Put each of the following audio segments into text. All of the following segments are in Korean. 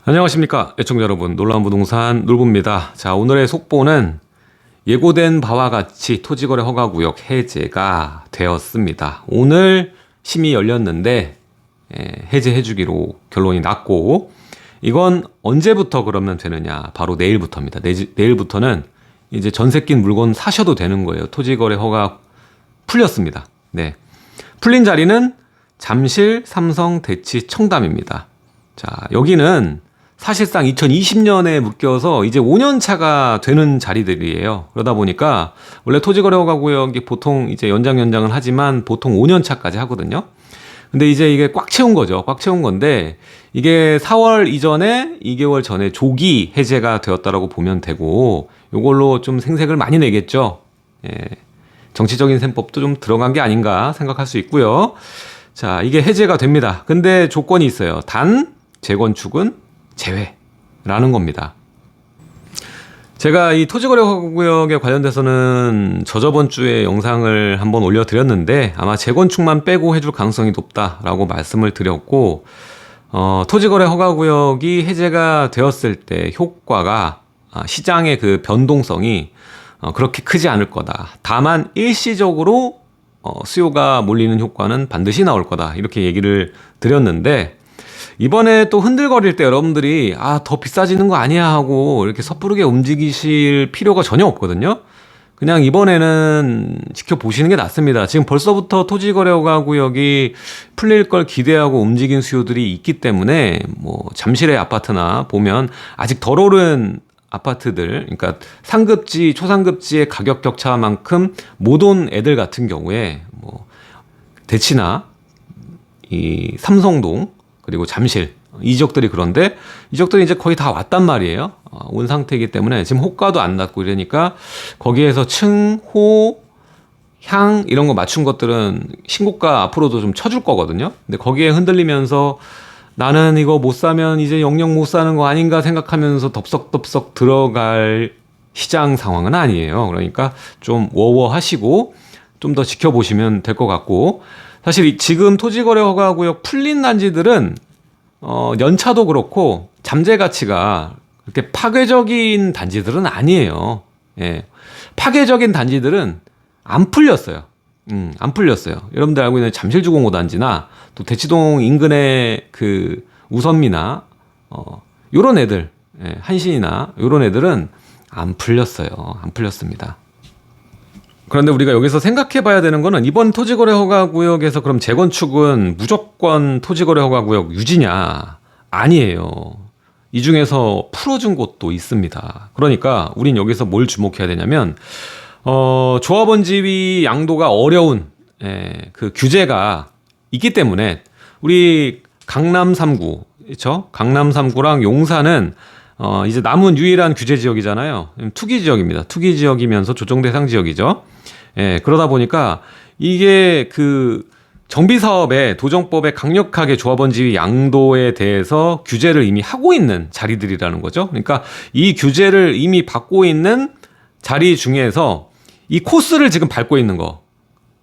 안녕하십니까 애청자 여러분, 놀라운 부동산 놀부입니다. 자, 오늘의 속보는 예고된 바와 같이 토지거래 허가구역 해제가 되었습니다. 오늘 심의 열렸는데 해제해주기로 결론이 났고, 이건 언제부터 그러면 되느냐, 바로 내일부터입니다. 내일부터는 이제 전세 낀 물건 사셔도 되는 거예요. 토지거래 허가 풀렸습니다. 네, 풀린 자리는 잠실, 삼성, 대치, 청담입니다. 자, 여기는 사실상 2020년에 묶여서 이제 5년 차가 되는 자리들이에요. 그러다 보니까 원래 토지거래 허가구역이 보통 이제 연장을 하지만 보통 5년 차까지 하거든요. 근데 이제 이게 꽉 채운 거죠. 꽉 채운 건데 이게 4월 이전에 2개월 전에 조기 해제가 되었다라고 보면 되고, 요걸로 좀 생색을 많이 내겠죠. 예, 정치적인 셈법도 좀 들어간 게 아닌가 생각할 수 있고요. 자, 이게 해제가 됩니다. 근데 조건이 있어요. 단 재건축은 제외라는 겁니다. 제가 이 토지거래 허가구역에 관련돼서는 저저번 주에 영상을 한번 올려드렸는데 아마 재건축만 빼고 해줄 가능성이 높다라고 말씀을 드렸고, 토지거래 허가구역이 해제가 되었을 때 효과가 시장의 그 변동성이 그렇게 크지 않을 거다. 다만 일시적으로 수요가 몰리는 효과는 반드시 나올 거다, 이렇게 얘기를 드렸는데, 이번에 또 흔들거릴 때 여러분들이 더 비싸지는 거 아니야 하고 이렇게 섣부르게 움직이실 필요가 전혀 없거든요. 그냥 이번에는 지켜보시는 게 낫습니다. 지금 벌써부터 토지거래 허가구역이 풀릴 걸 기대하고 움직인 수요들이 있기 때문에, 뭐 잠실의 아파트나 보면 아직 덜 오른 아파트들, 그러니까 상급지, 초상급지의 가격 격차만큼 못 온 애들 같은 경우에 뭐 대치나 이 삼성동 그리고 잠실, 이 지역들이, 그런데 이 지역들이 이제 거의 다 왔단 말이에요. 온 상태이기 때문에 지금 호가도 안 났고 이러니까 거기에서 층, 호, 향 이런 거 맞춘 것들은 신고가 앞으로도 좀 쳐줄 거거든요. 근데 거기에 흔들리면서 나는 이거 못 사면 이제 영영 못 사는 거 아닌가 생각하면서 덥석덥석 들어갈 시장 상황은 아니에요. 그러니까 좀 워워하시고 좀 더 지켜보시면 될 것 같고, 사실 지금 토지거래 허가구역 풀린 단지들은 연차도 그렇고 잠재 가치가 그렇게 파괴적인 단지들은 아니에요. 예, 파괴적인 단지들은 안 풀렸어요. 안 풀렸어요. 여러분들 알고 있는 잠실주공호 단지나 또 대치동 인근의 그 우선미나 요런 애들, 예, 한신이나 요런 애들은 안 풀렸어요. 안 풀렸습니다. 그런데 우리가 여기서 생각해 봐야 되는 거는, 이번 토지거래 허가구역에서 그럼 재건축은 무조건 토지거래 허가구역 유지냐? 아니에요. 이 중에서 풀어준 곳도 있습니다. 그러니까 우린 여기서 뭘 주목해야 되냐면, 조합원 지위 양도가 어려운 그 규제가 있기 때문에, 우리 강남 3구, 그렇죠? 강남 3구랑 용산은 이제 남은 유일한 규제 지역이잖아요. 투기 지역입니다. 투기 지역이면서 조정 대상 지역이죠. 예, 그러다 보니까 이게 그 정비사업에 도정법에 강력하게 조합원 지위 양도에 대해서 규제를 이미 하고 있는 자리들이라는 거죠. 그러니까 이 규제를 이미 받고 있는 자리 중에서 이 코스를 지금 밟고 있는 거,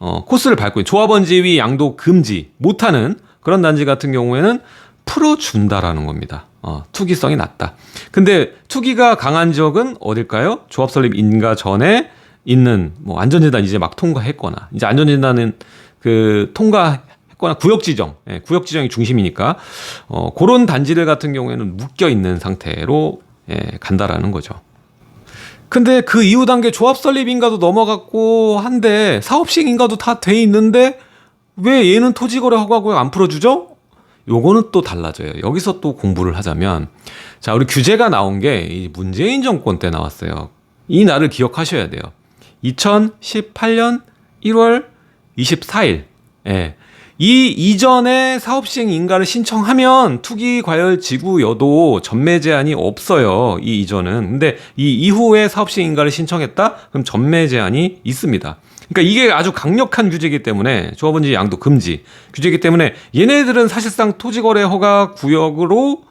코스를 밟고 있는 조합원 지위 양도 금지 못하는 그런 단지 같은 경우에는 풀어준다라는 겁니다. 투기성이 낮다. 근데 투기가 강한 지역은 어딜까요? 조합 설립 인가 전에 있는 뭐 안전진단 이제 막 통과했거나, 이제 안전진단은 그 통과했거나 구역 지정이 중심이니까 그런 단지들 같은 경우에는 묶여 있는 상태로 간다라는 거죠. 근데 그 이후 단계 조합 설립 인가도 넘어갔고 한데 사업 시행 인가도 다 돼 있는데 왜 얘는 토지거래 허가구역 안 풀어주죠? 요거는 또 달라져요. 여기서 또 공부를 하자면, 자, 우리 규제가 나온 게 이 문재인 정권 때 나왔어요. 이 날을 기억하셔야 돼요. 2018년 1월 24일. 예. 이 이전에 사업시행 인가를 신청하면 투기 과열 지구여도 전매 제한이 없어요. 이 이전은. 근데 이 이후에 사업시행 인가를 신청했다? 그럼 전매 제한이 있습니다. 그러니까 이게 아주 강력한 규제이기 때문에, 조합원지 양도 금지 규제이기 때문에 얘네들은 사실상 토지거래 허가 구역으로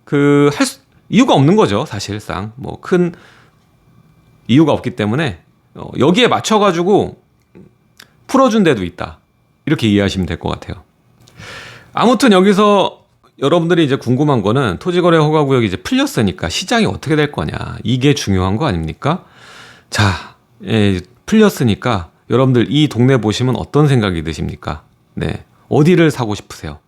할 이유가 없는 거죠. 사실상 뭐 큰 이유가 없기 때문에 여기에 맞춰가지고 풀어준 데도 있다, 이렇게 이해하시면 될 것 같아요. 아무튼 여기서 여러분들이 이제 궁금한 거는 토지거래 허가구역이 이제 풀렸으니까 시장이 어떻게 될 거냐. 이게 중요한 거 아닙니까? 자, 풀렸으니까 여러분들 이 동네 보시면 어떤 생각이 드십니까? 네. 어디를 사고 싶으세요?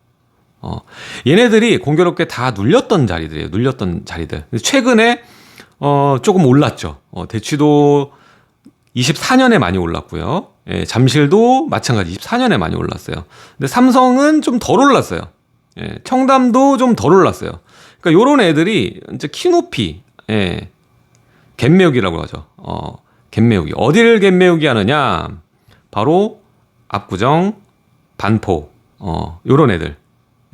얘네들이 공교롭게 다 눌렸던 자리들이에요. 눌렸던 자리들. 최근에, 조금 올랐죠. 대치도 24년에 많이 올랐고요. 예, 잠실도 마찬가지 24년에 많이 올랐어요. 근데 삼성은 좀 덜 올랐어요. 예, 청담도 좀 덜 올랐어요. 그러니까 요런 애들이 이제 키높이, 예, 갭매우기라고 하죠. 갭매우기. 어디를 갭매우기 하느냐? 바로 압구정, 반포, 요런 애들.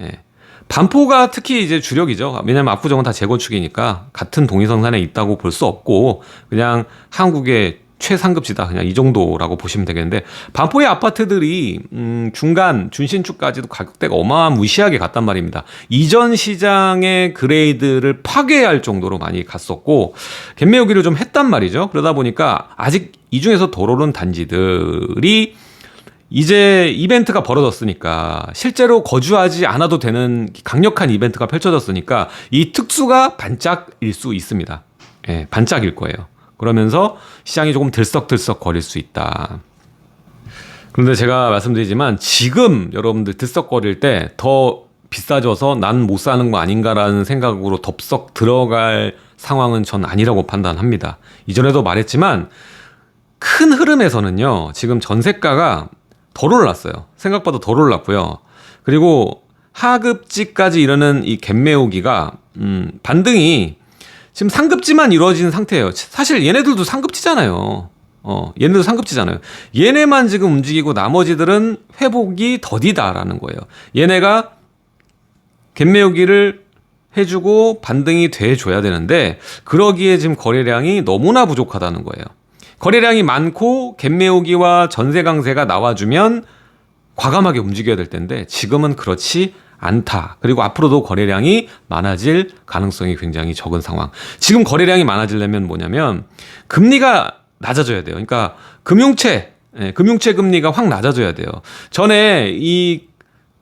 예. 반포가 특히 이제 주력이죠. 왜냐면 압구정은 다 재건축이니까 같은 동의성산에 있다고 볼 수 없고 그냥 한국의 최상급지다. 그냥 이 정도라고 보시면 되겠는데 반포의 아파트들이 중간 준신축까지도 가격대가 어마무시하게 갔단 말입니다. 이전 시장의 그레이드를 파괴할 정도로 많이 갔었고 갭매우기를 좀 했단 말이죠. 그러다 보니까 아직 이 중에서 덜 오른 단지들이 이제 이벤트가 벌어졌으니까 실제로 거주하지 않아도 되는 강력한 이벤트가 펼쳐졌으니까 이 특수가 반짝일 수 있습니다. 예, 반짝일 거예요. 그러면서 시장이 조금 들썩들썩 거릴 수 있다. 그런데 제가 말씀드리지만 지금 여러분들 들썩거릴 때 더 비싸져서 난 못 사는 거 아닌가라는 생각으로 덥석 들어갈 상황은 전 아니라고 판단합니다. 이전에도 말했지만 큰 흐름에서는요. 지금 전세가가 덜 올랐어요. 생각보다 덜 올랐고요. 그리고 하급지까지 이르는 이 갭매우기가 반등이 지금 상급지만 이루어진 상태예요. 사실 얘네들도 상급지잖아요. 얘네도 상급지잖아요. 얘네만 지금 움직이고 나머지들은 회복이 더디다라는 거예요. 얘네가 갭매우기를 해주고 반등이 돼줘야 되는데 그러기에 지금 거래량이 너무나 부족하다는 거예요. 거래량이 많고 갭매우기와 전세 강세가 나와주면 과감하게 움직여야 될 텐데 지금은 그렇지 않다. 그리고 앞으로도 거래량이 많아질 가능성이 굉장히 적은 상황. 지금 거래량이 많아지려면 뭐냐면 금리가 낮아져야 돼요. 그러니까 금융채 금리가 확 낮아져야 돼요. 전에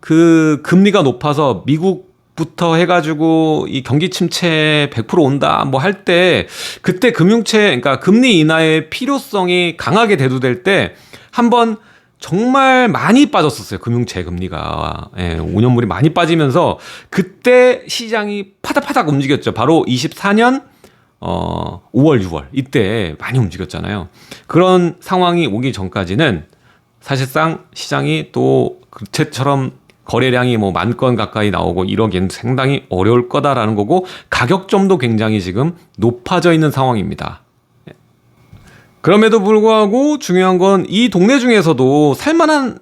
그 금리가 높아서 미국부터 해가지고 이 경기 침체 100% 온다 뭐 할 때 그때 그러니까 금리 인하의 필요성이 강하게 대두될 때 한번 정말 많이 빠졌었어요. 금융채 금리가. 예, 5년물이 많이 빠지면서 그때 시장이 파닥파닥 움직였죠. 바로 24년 5월, 6월 이때 많이 움직였잖아요. 그런 상황이 오기 전까지는 사실상 시장이 또 그때처럼 거래량이 뭐 10,000건 가까이 나오고 이러기엔 상당히 어려울 거다라는 거고 가격점도 굉장히 지금 높아져 있는 상황입니다. 그럼에도 불구하고 중요한 건 이 동네 중에서도 살만한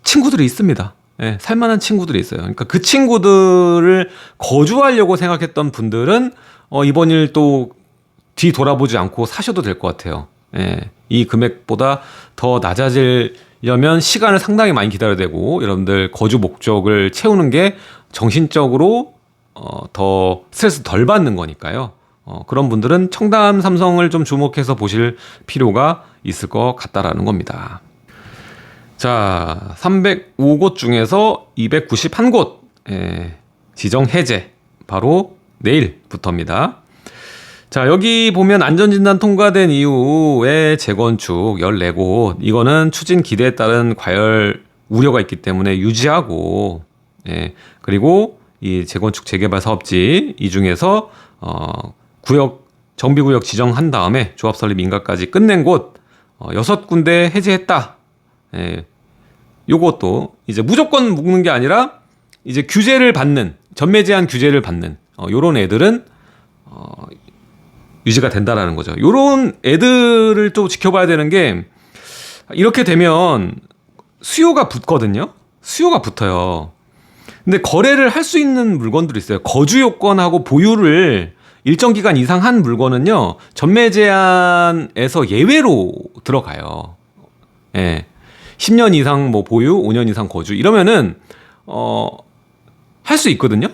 친구들이 있습니다. 예, 살만한 친구들이 있어요. 그러니까 그 친구들을 거주하려고 생각했던 분들은 이번 일 또 뒤돌아보지 않고 사셔도 될 것 같아요. 예, 이 금액보다 더 낮아지려면 시간을 상당히 많이 기다려야 되고 여러분들 거주 목적을 채우는 게 정신적으로 더 스트레스 덜 받는 거니까요. 그런 분들은 청담 삼성을 좀 주목해서 보실 필요가 있을 것 같다라는 겁니다. 자, 305곳 중에서 291곳 지정 해제 바로 내일부터입니다. 자, 여기 보면 안전진단 통과된 이후에 재건축 14곳 이거는 추진 기대에 따른 과열 우려가 있기 때문에 유지하고 그리고 이 재건축 재개발 사업지 이 중에서 구역 정비구역 지정한 다음에 조합 설립 인가까지 끝낸 곳 6군데 해제했다. 요것도 이제 무조건 묶는 게 아니라 이제 규제를 받는 전매 제한 규제를 받는 요런 애들은 유지가 된다라는 거죠. 요런 애들을 또 지켜봐야 되는 게 이렇게 되면 수요가 붙거든요. 수요가 붙어요. 근데 거래를 할 수 있는 물건들이 있어요. 거주 요건하고 보유를 일정 기간 이상 한 물건은요, 전매 제한에서 예외로 들어가요. 예. 10년 이상 뭐 보유, 5년 이상 거주, 이러면은, 할 수 있거든요?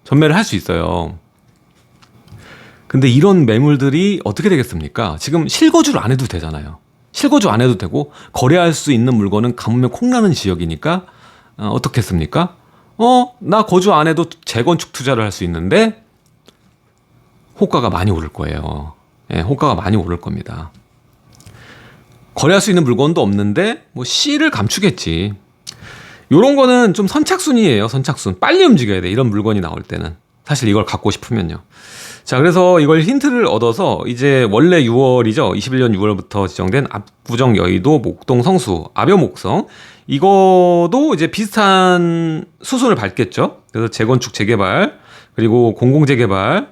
전매를 할 수 있어요. 근데 이런 매물들이 어떻게 되겠습니까? 지금 실거주를 안 해도 되잖아요. 실거주 안 해도 되고, 거래할 수 있는 물건은 가뭄에 콩나는 지역이니까, 어떻겠습니까? 나 거주 안 해도 재건축 투자를 할 수 있는데 호가가 많이 오를 거예요. 예, 호가가 많이 오를 겁니다. 거래할 수 있는 물건도 없는데 뭐 C를 감추겠지. 요런 거는 좀 선착순이에요. 선착순. 빨리 움직여야 돼. 이런 물건이 나올 때는. 사실 이걸 갖고 싶으면요. 자, 그래서 이걸 힌트를 얻어서 이제 원래 6월이죠. 21년 6월부터 지정된 압구정 여의도 목동 성수 아벼 목성, 이거도 이제 비슷한 수순을 밟겠죠. 그래서 재건축 재개발, 그리고 공공재개발,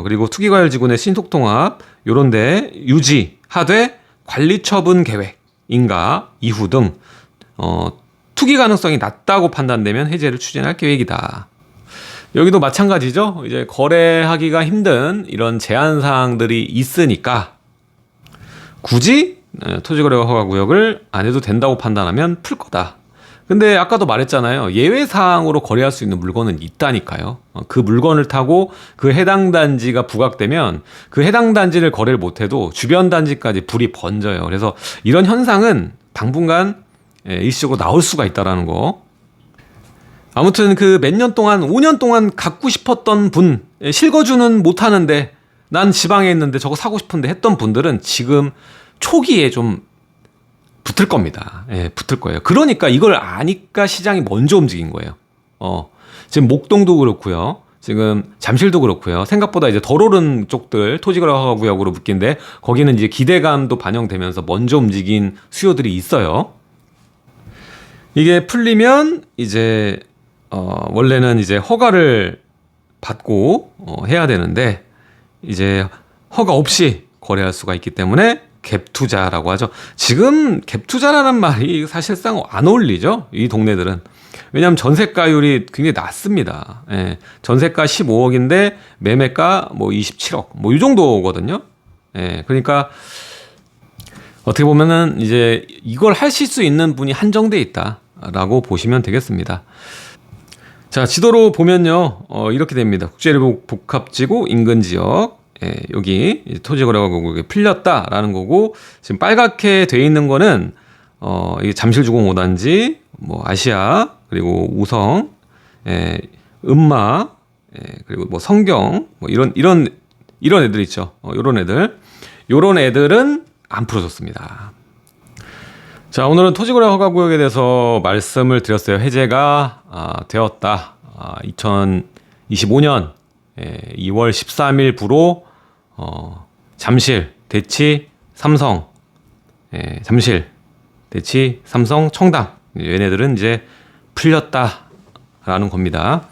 그리고 투기과열지구내 신속통합 요런데 유지하되 관리처분 계획 인가 이후 등 투기 가능성이 낮다고 판단되면 해제를 추진할 계획이다. 여기도 마찬가지죠. 이제 거래하기가 힘든 이런 제한 사항들이 있으니까 굳이 토지거래 허가구역을 안 해도 된다고 판단하면 풀 거다. 근데 아까도 말했잖아요. 예외 사항으로 거래할 수 있는 물건은 있다니까요. 그 물건을 타고 그 해당 단지가 부각되면 그 해당 단지를 거래를 못해도 주변 단지까지 불이 번져요. 그래서 이런 현상은 당분간 일시적으로 나올 수가 있다라는 거. 아무튼 그 몇 년 동안 5년 동안 갖고 싶었던 분, 실거주는 못하는데 난 지방에 있는데 저거 사고 싶은데 했던 분들은 지금 초기에 좀 붙을 겁니다. 예, 붙을 거예요. 그러니까 이걸 아니까 시장이 먼저 움직인 거예요. 지금 목동도 그렇고요. 지금 잠실도 그렇고요. 생각보다 이제 덜 오른 쪽들 토지거래 허가 구역으로 묶인데 거기는 이제 기대감도 반영되면서 먼저 움직인 수요들이 있어요. 이게 풀리면 이제 원래는 이제 허가를 받고 해야 되는데 이제 허가 없이 거래할 수가 있기 때문에 갭 투자라고 하죠. 지금 갭 투자라는 말이 사실상 안 어울리죠. 이 동네들은. 왜냐하면 전세가율이 굉장히 낮습니다. 예, 전세가 15억인데 매매가 뭐 27억 뭐 이 정도거든요. 예, 그러니까 어떻게 보면은 이제 이걸 하실 수 있는 분이 한정돼 있다라고 보시면 되겠습니다. 자, 지도로 보면요, 이렇게 됩니다. 국제복합지구 인근 지역. 예, 여기 토지거래가 풀렸다라는 거고, 지금 빨갛게 돼 있는 거는 이 잠실주공 5단지, 뭐 아시아, 그리고 우성, 음마, 그리고 뭐 성경, 뭐 이런 애들 있죠. 요런 애들은 안 풀어졌습니다. 자, 오늘은 토지거래 허가구역에 대해서 말씀을 드렸어요. 해제가 되었다. 2025년 2월 13일부로 잠실, 대치, 삼성, 잠실, 대치, 삼성, 청담 얘네들은 이제 풀렸다라는 겁니다.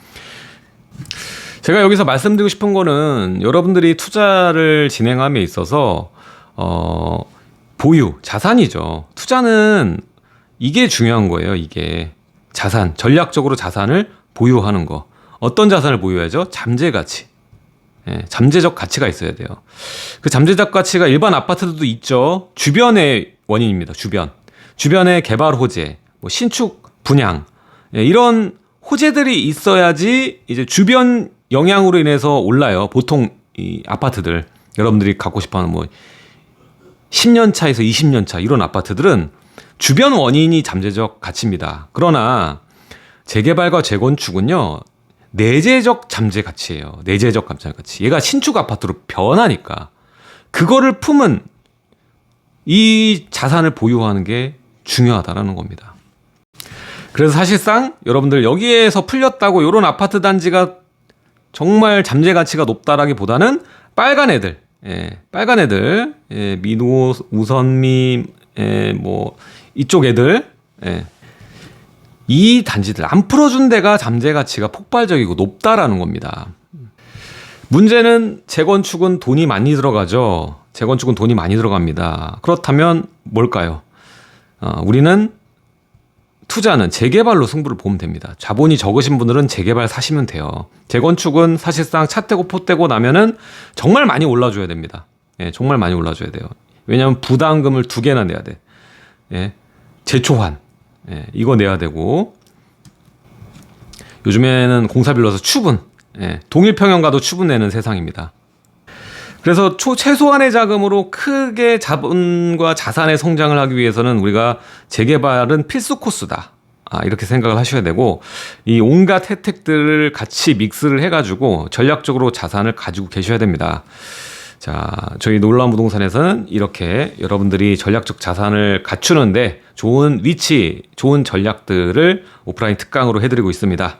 제가 여기서 말씀드리고 싶은 거는 여러분들이 투자를 진행함에 있어서 보유, 자산이죠. 투자는 이게 중요한 거예요. 이게 자산, 전략적으로 자산을 보유하는 거. 어떤 자산을 보유해야죠? 잠재가치. 잠재적 가치가 있어야 돼요. 그 잠재적 가치가 일반 아파트들도 있죠. 주변의 원인입니다. 주변의 개발 호재, 뭐 신축 분양, 이런 호재들이 있어야지 이제 주변 영향으로 인해서 올라요. 보통 이 아파트들 여러분들이 갖고 싶어하는 뭐 10년 차에서 20년 차 이런 아파트들은 주변 원인이 잠재적 가치입니다. 그러나 재개발과 재건축은요, 내재적 잠재 가치예요. 내재적 잠재 가치. 얘가 신축 아파트로 변하니까 그거를 품은 이 자산을 보유하는 게 중요하다라는 겁니다. 그래서 사실상 여러분들 여기에서 풀렸다고 이런 아파트 단지가 정말 잠재 가치가 높다라기보다는 빨간 애들, 민호, 우선미, 뭐 이쪽 애들, 이 단지들 안 풀어준 데가 잠재 가치가 폭발적이고 높다라는 겁니다. 문제는 재건축은 돈이 많이 들어가죠. 재건축은 돈이 많이 들어갑니다. 그렇다면 뭘까요? 우리는 투자는 재개발로 승부를 보면 됩니다. 자본이 적으신 분들은 재개발 사시면 돼요. 재건축은 사실상 차 떼고 포 떼고 나면은 정말 많이 올라줘야 됩니다. 정말 많이 올라줘야 돼요. 왜냐하면 부담금을 2개나 내야 돼. 재초환, 이거 내야 되고, 요즘에는 공사 빌려서 추분, 동일평형 가도 추분 내는 세상입니다. 그래서 최소한의 자금으로 크게 자본과 자산의 성장을 하기 위해서는 우리가 재개발은 필수 코스다 이렇게 생각을 하셔야 되고, 이 온갖 혜택들을 같이 믹스를 해가지고 전략적으로 자산을 가지고 계셔야 됩니다. 자, 저희 놀라운 부동산에서는 이렇게 여러분들이 전략적 자산을 갖추는데 좋은 위치, 좋은 전략들을 오프라인 특강으로 해드리고 있습니다.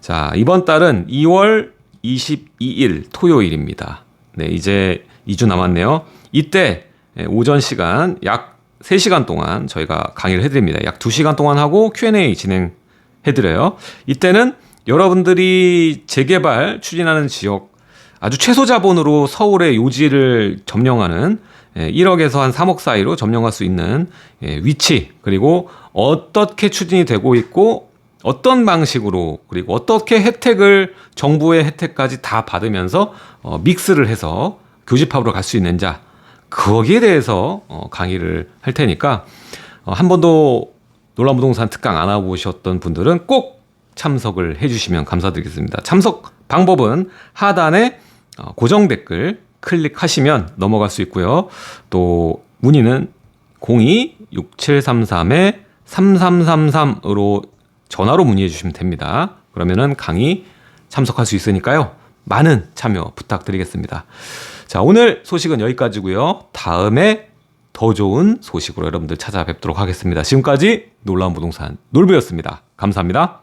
자, 이번 달은 2월 22일 토요일입니다. 네, 이제 2주 남았네요. 이때 오전 시간 약 3시간 동안 저희가 강의를 해드립니다. 약 2시간 동안 하고 Q&A 진행해드려요. 이때는 여러분들이 재개발 추진하는 지역, 아주 최소 자본으로 서울의 요지를 점령하는 1억에서 한 3억 사이로 점령할 수 있는 위치, 그리고 어떻게 추진이 되고 있고 어떤 방식으로, 그리고 어떻게 혜택을, 정부의 혜택까지 다 받으면서 믹스를 해서 교집합으로 갈 수 있는지, 거기에 대해서 강의를 할 테니까 한 번도 놀라운 부동산 특강 안 와보셨던 분들은 꼭 참석을 해주시면 감사드리겠습니다. 참석 방법은 하단에 고정 댓글 클릭하시면 넘어갈 수 있고요. 또 문의는 02-6733-3333으로 전화로 문의해 주시면 됩니다. 그러면은 강의 참석할 수 있으니까요. 많은 참여 부탁드리겠습니다. 자, 오늘 소식은 여기까지고요. 다음에 더 좋은 소식으로 여러분들 찾아뵙도록 하겠습니다. 지금까지 놀라운 부동산 놀부였습니다. 감사합니다.